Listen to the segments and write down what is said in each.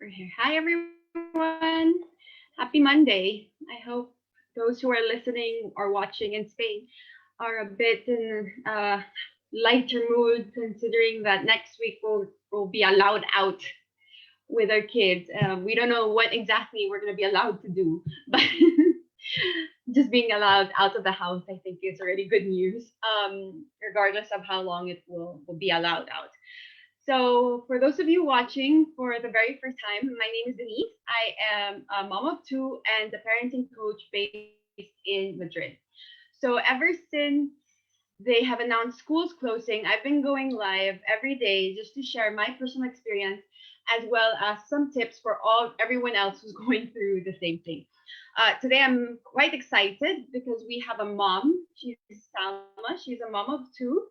We're here. Hi, everyone. Happy Monday. I hope those who are listening or watching in Spain are a bit in lighter mood, considering that next week we'll be allowed out with our kids. We don't know what exactly we're going to be allowed to do, but just being allowed out of the house, I think, is already good news, regardless of how long it will be allowed out. So, for those of you watching for the very first time, my name is Denise. I am a mom of two and a parenting coach based in Madrid. So, ever since they have announced schools closing, I've been going live every day just to share my personal experience as well as some tips for everyone else who's going through the same thing. Today, I'm quite excited because we have a mom. She's Salma. She's a mom of two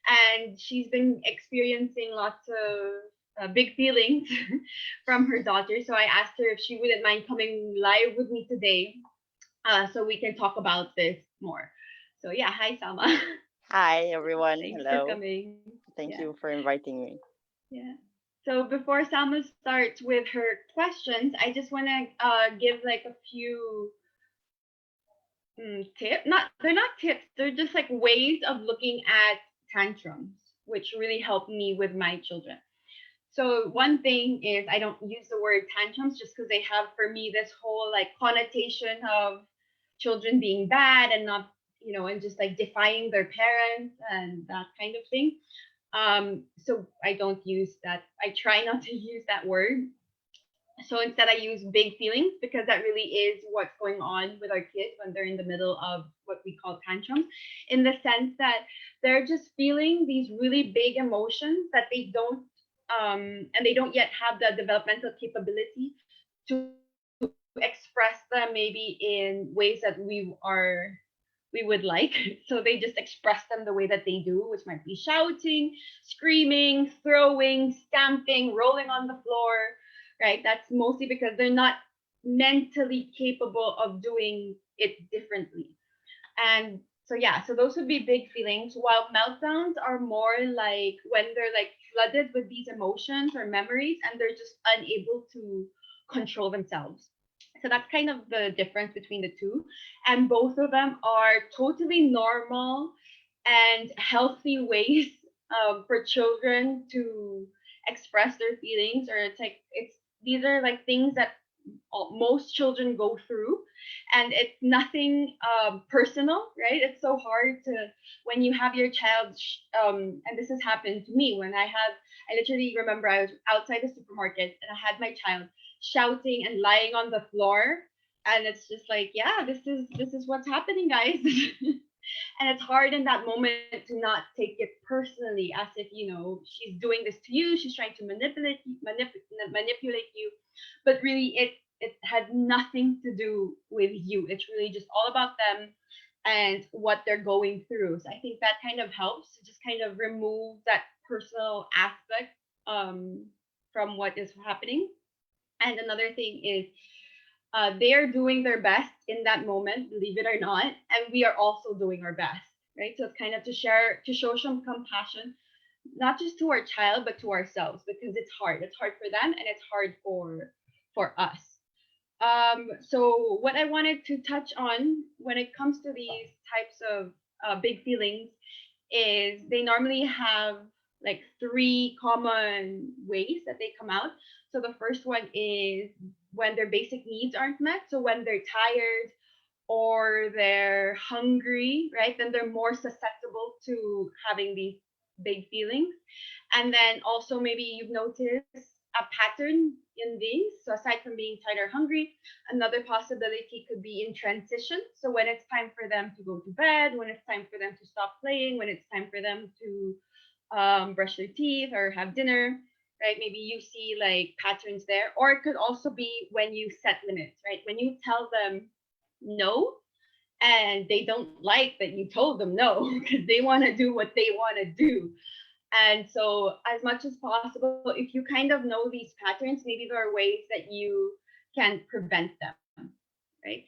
and she's been experiencing lots of big feelings from her daughter. So I asked her if she wouldn't mind coming live with me today so we can talk about this more. So, yeah, hi, Salma. Hi, everyone. Thanks for Hello. coming. Thank Yeah, you for inviting me. yeah. So, before Salma starts with her questions, I just want to give like a few tips. They're not tips, they're just like ways of looking at tantrums, which really help me with my children. So one thing is I don't use the word tantrums just because they have for me this whole like connotation of children being bad and not, and just like defying their parents and that kind of thing. So I don't use that. I try not to use that word. So instead, I use big feelings because that really is what's going on with our kids when they're in the middle of what we call tantrums, in the sense that they're just feeling these really big emotions that they don't, and they don't yet have the developmental capability to express them maybe in ways that we would like. So they just express them the way that they do, which might be shouting, screaming, throwing, stamping, rolling on the floor, right? That's mostly because they're not mentally capable of doing it differently. And so, yeah, so those would be big feelings, while meltdowns are more like when they're like flooded with these emotions or memories and they're just unable to control themselves. So that's kind of the difference between the two. And both of them are totally normal and healthy ways for children to express their feelings, or it's these are like things that most children go through, and it's nothing personal, right? It's so hard to when you have your child and this has happened to me when I literally remember I was outside the supermarket and I had my child shouting and lying on the floor, and it's just like, yeah, this is what's happening, guys. And it's hard in that moment to not take it personally, as if she's doing this to you, she's trying to manipulate you, but really it had nothing to do with you. It's really just all about them and what they're going through. So I think that kind of helps to just kind of remove that personal aspect um, from what is happening. And another thing is they are doing their best in that moment, believe it or not, and we are also doing our best, right? So it's kind of to show some compassion, not just to our child, but to ourselves, because it's hard. It's hard for them, and it's hard for us. So what I wanted to touch on when it comes to these types of big feelings is they normally have like three common ways that they come out. So the first one is when their basic needs aren't met. So when they're tired or they're hungry, right? Then they're more susceptible to having these big feelings. And then also maybe you've noticed a pattern in these. So aside from being tired or hungry, another possibility could be in transition. So when it's time for them to go to bed, when it's time for them to stop playing, when it's time for them to brush their teeth or have dinner, right? Maybe you see like patterns there. Or it could also be when you set limits, right? When you tell them no and they don't like that you told them no because they want to do what they want to do. And so, as much as possible, if you kind of know these patterns, maybe there are ways that you can prevent them, right?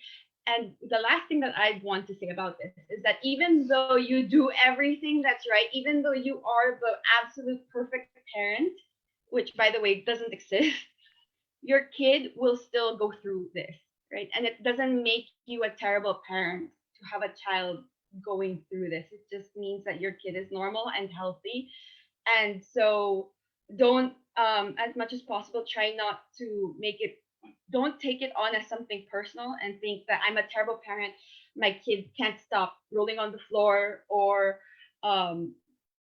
And the last thing that I want to say about this is that even though you do everything that's right, even though you are the absolute perfect parent, which by the way doesn't exist, your kid will still go through this, right? And it doesn't make you a terrible parent to have a child going through this. It just means that your kid is normal and healthy. And so don't, as much as possible, try not to make it, don't take it on as something personal and think that I'm a terrible parent. My kid can't stop rolling on the floor, or um,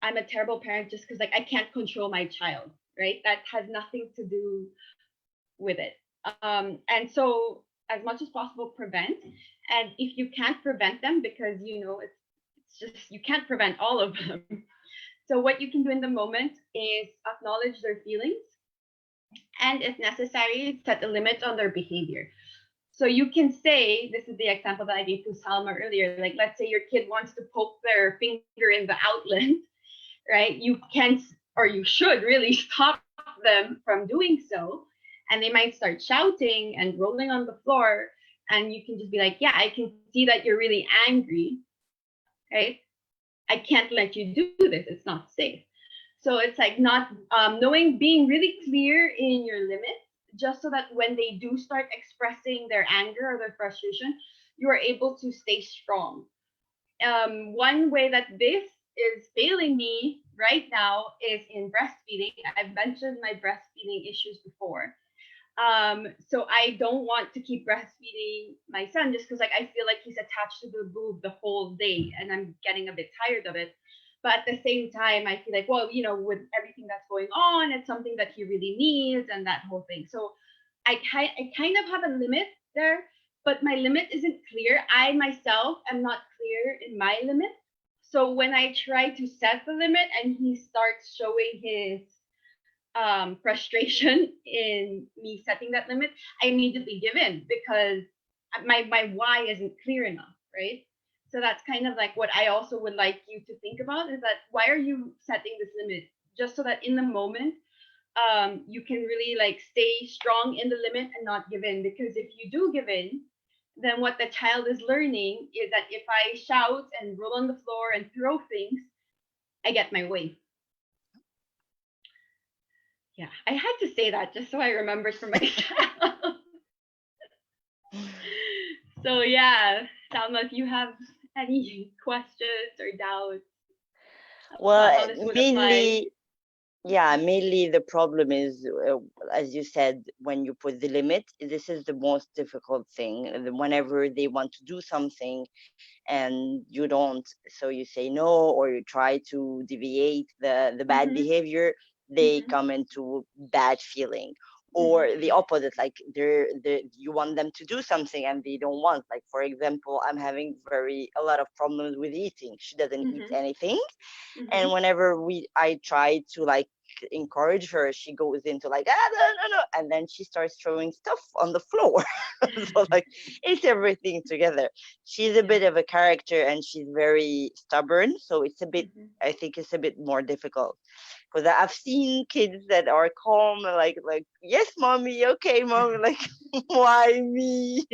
I'm a terrible parent just because like I can't control my child, right? That has nothing to do with it. And so, as much as possible, prevent. And if you can't prevent them, because it's just you can't prevent all of them. So what you can do in the moment is acknowledge their feelings, and if necessary, set a limit on their behavior. So you can say, this is the example that I gave to Salma earlier. Like, let's say your kid wants to poke their finger in the outlet, right? You can, or you should really stop them from doing so. And they might start shouting and rolling on the floor. And you can just be like, yeah, I can see that you're really angry, right? I can't let you do this. It's not safe. So it's like not being really clear in your limits, just so that when they do start expressing their anger or their frustration, you are able to stay strong. One way that this is failing me right now is in breastfeeding. I've mentioned my breastfeeding issues before. So I don't want to keep breastfeeding my son just because like I feel like he's attached to the boob the whole day and I'm getting a bit tired of it. But at the same time, I feel like, well, with everything that's going on, it's something that he really needs and that whole thing. So I kind of have a limit there, but my limit isn't clear. I myself am not clear in my limit. So when I try to set the limit and he starts showing his frustration in me setting that limit, I immediately give in because my why isn't clear enough, right? So that's kind of like what I also would like you to think about is that why are you setting this limit? Just so that in the moment, you can really like stay strong in the limit and not give in. Because if you do give in, then what the child is learning is that if I shout and roll on the floor and throw things, I get my way. Yeah, I had to say that just so I remembered for myself. So yeah, Salma, if you have any questions or doubts about how Well, this would apply. mainly the problem is, as you said, when you put the limit, this is the most difficult thing. Whenever they want to do something and you don't, so you say no, or you try to deviate the bad Mhm. behavior, they Mhm. come into bad feeling. Mhm. Or the opposite, like they you want them to do something and they don't want. Like, for example, I'm having a lot of problems with eating. She doesn't eat Mhm. anything, and Mhm. whenever I try to like encourage her, she goes into like, no, no, no, and then she starts throwing stuff on the floor. So like, it's everything together. She's a Yeah. bit of a character and she's very stubborn, so it's a bit, Mhm. I think it's a bit more difficult, because I've seen kids that are calm and like, yes mommy, okay mommy, like, why me,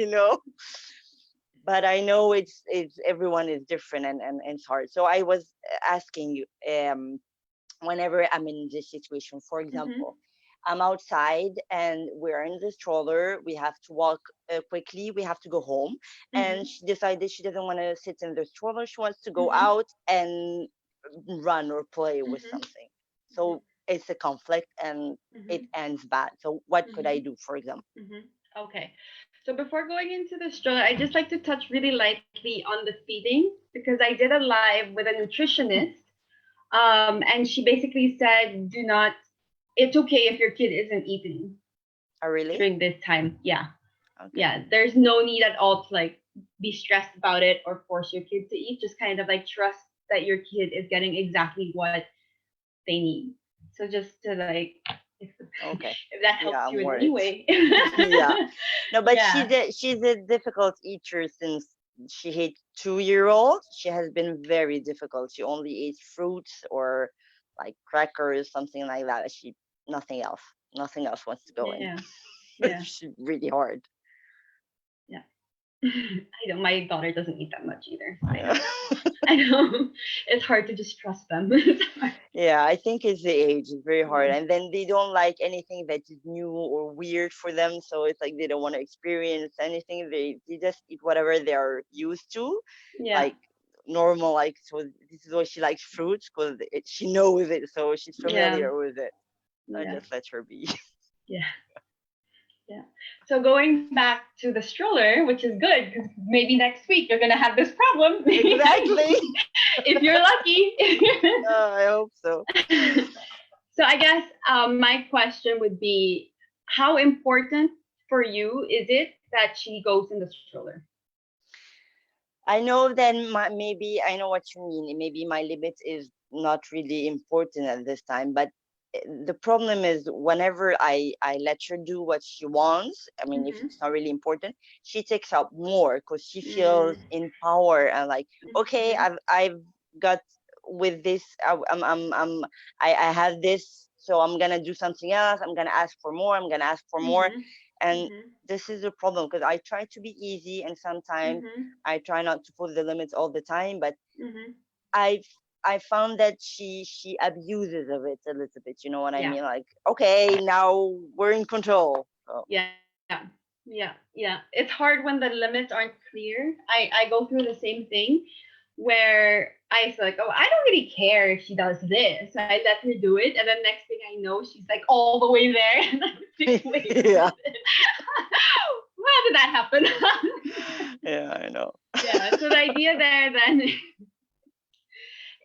but I know it's everyone is different, and it's hard. So I was asking you, whenever I'm in this situation, for Mhm. example, I'm outside and we're in the stroller, we have to walk quickly, we have to go home, and Mhm. she decided she doesn't want to sit in the stroller, she wants to go Mhm. out and run or play with Mhm. something. So it's a conflict and it Mhm. ends bad. So what could I Mhm. do, for example? Mhm. Okay. So before going into the stroller, I just like to touch really lightly on the feeding because I did a live with a nutritionist, and she basically said, "Do not. It's okay if your kid isn't eating Oh, really? during this time. Yeah, Okay. yeah. There's no need at all to like be stressed about it or force your kid to eat. Just kind of like trust that your kid is getting exactly what they need. So just to like, if, Okay. if that Yeah, helps I'm you in worried. any way. Yeah. No, but Yeah. she's a difficult eater since she hit 2 year old. She has been very difficult. She only eats fruits or like crackers, something like that. She Nothing else. Nothing else wants to go in. Yeah. Yeah. She's really hard. Yeah. I know my daughter doesn't eat that much either. So I Yeah. know. I know. It's hard to just trust them. Yeah, I think it's the age. It's very hard. Mm. And then they don't like anything that is new or weird for them. So it's like they don't want to experience anything. They just eat whatever they are used to, Yeah. like normal. Like, so this is why she likes fruits because she knows it. So she's Yeah. familiar with it. I Yeah. just let her be. Yeah. Yeah. So going back to the stroller, which is good because maybe next week you're gonna have this problem Exactly. if you're lucky. I hope so. So I guess my question would be, how important for you is it that she goes in the stroller? I know then maybe I know what you mean. Maybe my limit is not really important at this time, but the problem is whenever I let her do what she wants. I mean, if Mm-hmm. it's not really important, she takes up more because she feels Mm-hmm. in power and like, okay, I've got with this. I have this, so I'm gonna do something else. I'm gonna ask for more. I'm gonna ask for more, Mm-hmm. and Mm-hmm. this is a problem because I try to be easy and sometimes Mm-hmm. I try not to put the limits all the time, but Mm-hmm. I I found that she abuses of it a little bit. You know what I Yeah. mean? Like, okay, now we're in control. Oh, Yeah. Yeah. Yeah. It's hard when the limits aren't clear. I go through the same thing where I feel like, oh, I don't really care if she does this. So I let her do it, and then next thing I know, she's like all the way there, and I'm like, wait a yeah, minute, how did that happen? yeah, I know. Yeah. So the idea there then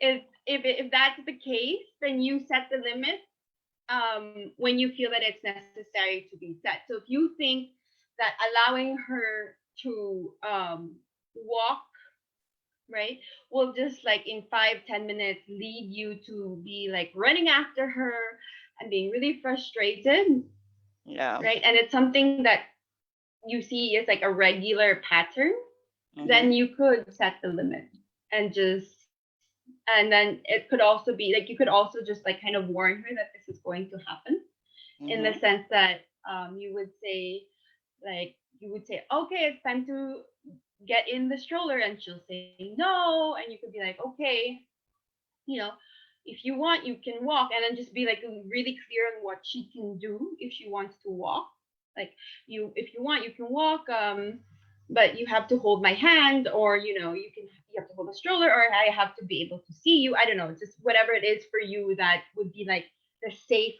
is if that's the case, then you set the limit when you feel that it's necessary to be set. So if you think that allowing her to walk, right, will just like in 5-10 minutes lead you to be like running after her and being really frustrated, Yeah. right, and it's something that you see is like a regular pattern, then Mhm. you could set the limit and just, and then it could also be like you could also just like kind of warn her that this is going to happen, in the Mhm. sense that you would say, like you would say, okay, it's time to get in the stroller, and she'll say no, and you could be like, okay, you know, if you want you can walk, and then just be like really clear on what she can do if she wants to walk, like you, if you want you can walk, but you have to hold my hand, or you have to hold the stroller, or I have to be able to see you, I don't know, just whatever it is for you that would be like the safe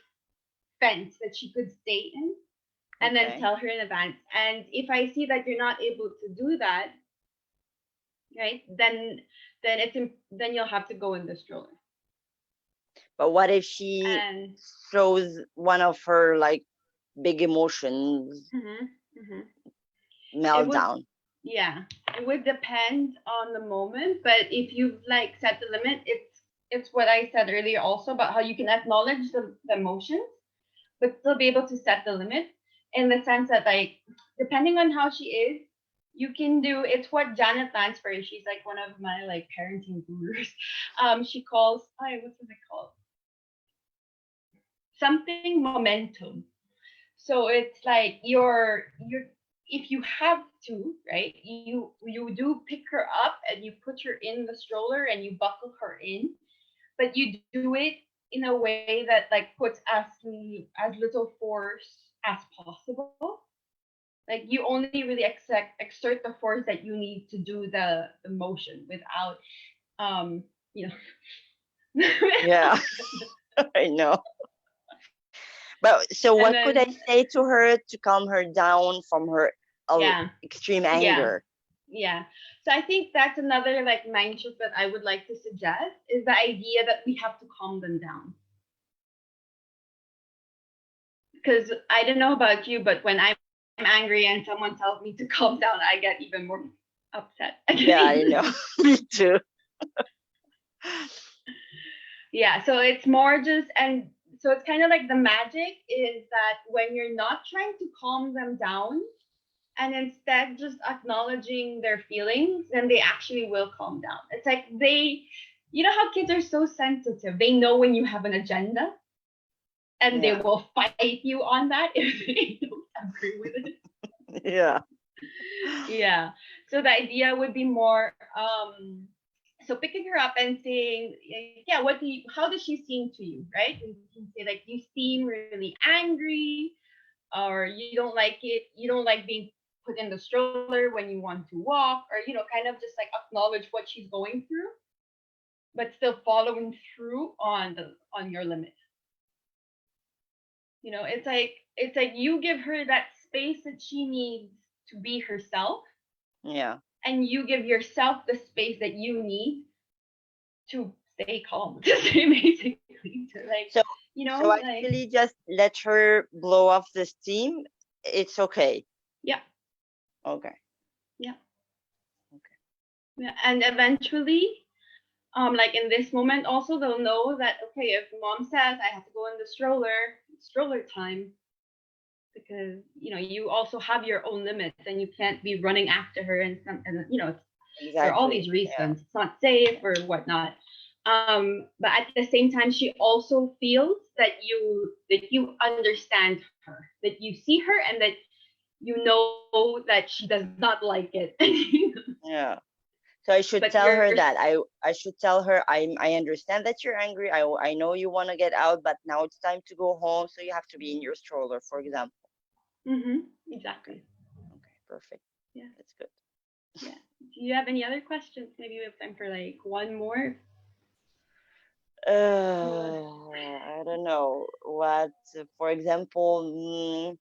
fence that she could stay in, and then Okay. tell her in advance. And if I see that you're not able to do that, right, then you'll have to go in the stroller. But what if she And throws one of her like big emotions mhm, mhm. It would, meltdown? yeah, it would depend on the moment. But if you've like set the limit, it's what I said earlier also about how you can acknowledge the emotions, but still be able to set the limit, in the sense that like depending on how she is, you can do, it's what Janet Lansbury, she's like one of my like parenting gurus. She calls, what's it called? Something momentum. So it's like you're if you have to, right? You do pick her up and you put her in the stroller and you buckle her in, but you do it in a way that like puts as little force as possible. Like you only really exert the force that you need to do the motion without um you know Yeah, I know. But so and what could I then say to her to calm her down from her yeah, extreme yeah. anger? Yeah. So I think that's another like mind shift that I would like to suggest, is the idea that we have to calm them down. Because I don't know about you, but when I'm angry and someone tells me to calm down, I get even more upset. I get Yeah, even I know. Me too. yeah. So it's more just, and so it's kind of like the magic is that when you're not trying to calm them down, and instead just acknowledging their feelings, then they actually will calm down. It's like how kids are so sensitive. They know when you have an agenda, and they Yeah. will fight you on that if they don't agree with it. Yeah. Yeah. So the idea would be more so picking her up and saying, yeah, how does she seem to you, right? And you can say like, you seem really angry, or you don't like being put in the stroller when you want to walk, or kind of just like acknowledge what she's going through, but still following through on your limit. It's like you give her that space that she needs to be herself, Yeah. and you give yourself the space that you need to stay calm, to stay basically, to So like actually just let her blow off the steam. It's okay. yeah, Okay. yeah, Okay. yeah. And eventually, like in this moment, also they'll know that, okay, if mom says I have to go in the stroller time, because you also have your own limits, and you can't be running after her, and for all Exactly. these Yeah. reasons, it's not safe or whatnot. But at the same time, she also feels that you understand her, that you see her, and that you know that she does not like it. Yeah. So I should But tell you're. her that I should tell her I understand that you're angry. I know you want to get out, but now it's time to go home, so you have to be in your stroller, for example. Okay. Exactly. Okay. Perfect. Yeah. That's good. Yeah. Do you have any other questions? Maybe we have time for like one more. I don't know what, for example,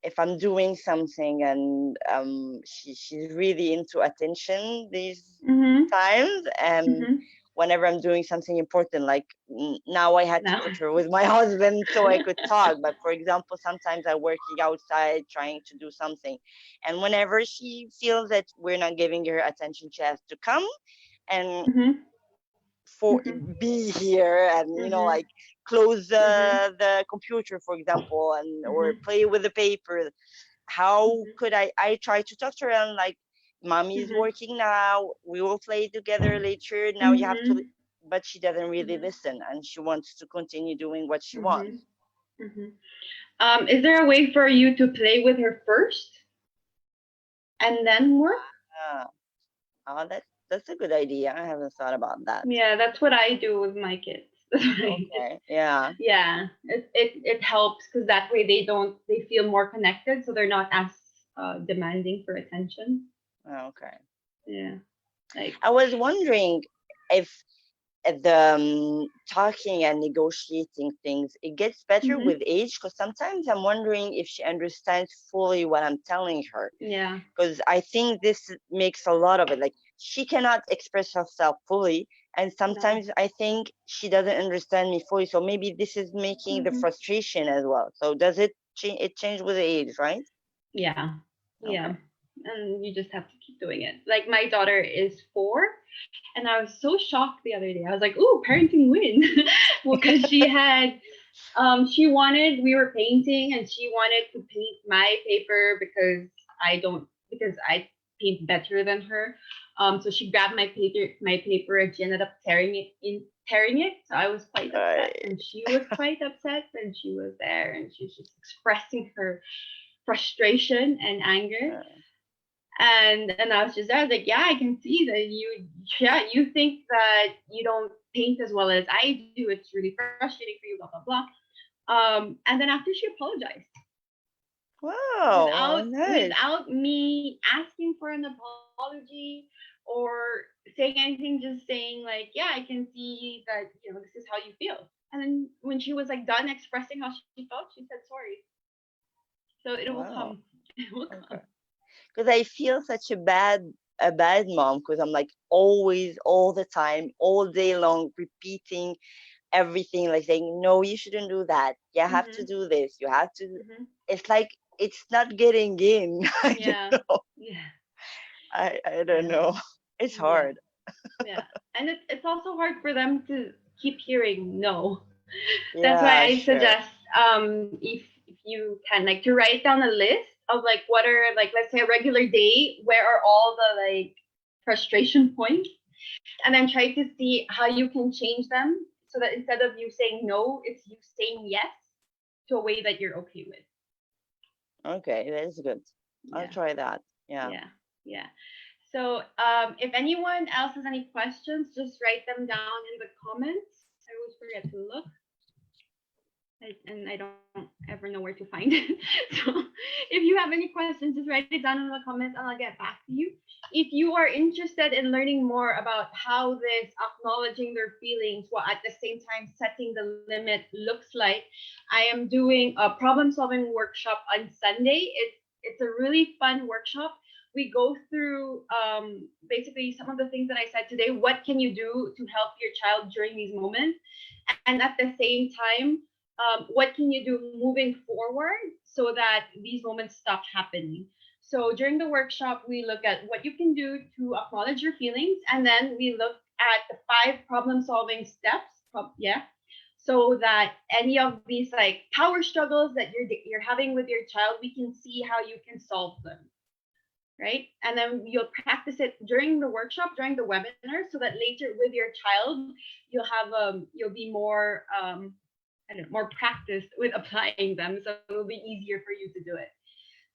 if I'm doing something and she's really into attention these Mhm. times, and Mhm. whenever I'm doing something important, like now I had to No. put her with my husband so I could talk. But for example, sometimes I'm working outside trying to do something, and whenever she feels that we're not giving her attention, she has to come and Mhm. for Mhm. be here and Mhm. like close Mhm. the computer, for example, and or Mhm. play with the paper. How Mhm. could I try to talk to her and like, mommy is Mhm. working now, we will play together later, now you have to, Mhm. but she doesn't really Mhm. listen and she wants to continue doing what she wants. Mhm. Mhm. Is there a way for you to play with her first and then work? Ah, oh, that's a good idea. I haven't thought about that. Yeah, that's what I do with my kids. Okay. Yeah. Yeah, it helps, because that way they feel more connected, so they're not as demanding for attention. Okay. Yeah, like. I was wondering if the talking and negotiating things, it gets better Mhm. with age, because sometimes I'm wondering if she understands fully what I'm telling her, Yeah. because I think this makes a lot of it, like she cannot express herself fully, and No. sometimes I think she doesn't understand me fully, so maybe this is making the Mhm. frustration as well. So does it change? It change with age, right? Yeah. Okay. Yeah. And you just have to keep doing it. Like my daughter is 4, and I was so shocked the other day. I was like, "Ooh, parenting win!" Well, because she wanted, we were painting, and she wanted to paint my paper because I paint better than her. So she grabbed my paper, and she ended up tearing it. So I was quite upset, I, and she was quite upset, and she was there, and she was just expressing her frustration and anger. And I was like, yeah, I can see that you think that you don't paint as well as I do. It's really frustrating for you, blah blah blah. And then after, she apologized wow, without nice. without me asking for an apology or saying anything, just saying like, yeah, I can see that this is how you feel. And then when she was like done expressing how she felt, she said sorry. So it will Wow. come. It will come. Okay. Because I feel such a bad mom, because I'm like always all the time all day long repeating everything, like saying no, you shouldn't do that, you have to Mhm. do this, you have to. Mhm. It's like it's not getting in. I don't Yeah. know. Yeah. I don't Yeah. know. It's Yeah. hard. Yeah. And it's also hard for them to keep hearing no. That's why Yeah, I sure. suggest, if you can, like, to write down a list of like what are, like, let's say a regular day, where are all the like frustration points, and then try to see how you can change them, so that instead of you saying no, it's you saying yes to a way that you're okay with. Okay, that's good. I'll Yeah. try that. Yeah. Yeah. Yeah. So if anyone else has any questions, just write them down in the comments. I always forget to look. And I don't ever know where to find it. So if you have any questions, just write it down in the comments and I'll get back to you. If you are interested in learning more about how this acknowledging their feelings while at the same time setting the limit looks like, I am doing a problem solving workshop on Sunday. It's a really fun workshop. We go through basically some of the things that I said today. What can you do to help your child during these moments? And at the same time, what can you do moving forward so that these moments stop happening. So during the workshop, we look at what you can do to acknowledge your feelings, and then we look at the 5 problem-solving steps. Yeah, so that any of these like power struggles that you're having with your child, we can see how you can solve them, right? And then you'll practice it during the workshop, during the webinar, so that later with your child, you'll be more I don't know, more practiced with applying them, so it'll be easier for you to do it.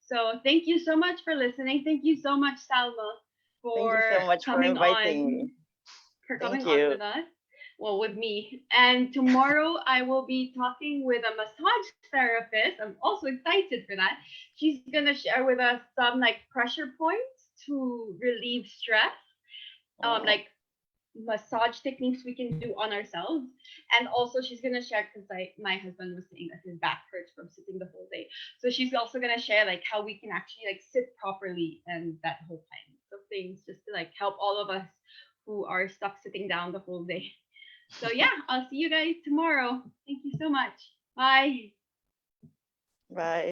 So thank you so much for listening. Thank you so much, Salma, Thank you so for much for coming inviting on me. for Thank coming on you. with us. Well, with me. And tomorrow I will be talking with a massage therapist. I'm also excited for that. She's gonna share with us some like pressure points to relieve stress. Like massage techniques we can do on ourselves, and also she's gonna share because like my husband was saying that his back hurts from sitting the whole day, so she's also gonna share like how we can actually like sit properly and that whole kind of things just to like help all of us who are stuck sitting down the whole day. So yeah, I'll see you guys tomorrow. Thank you so much. Bye. Bye.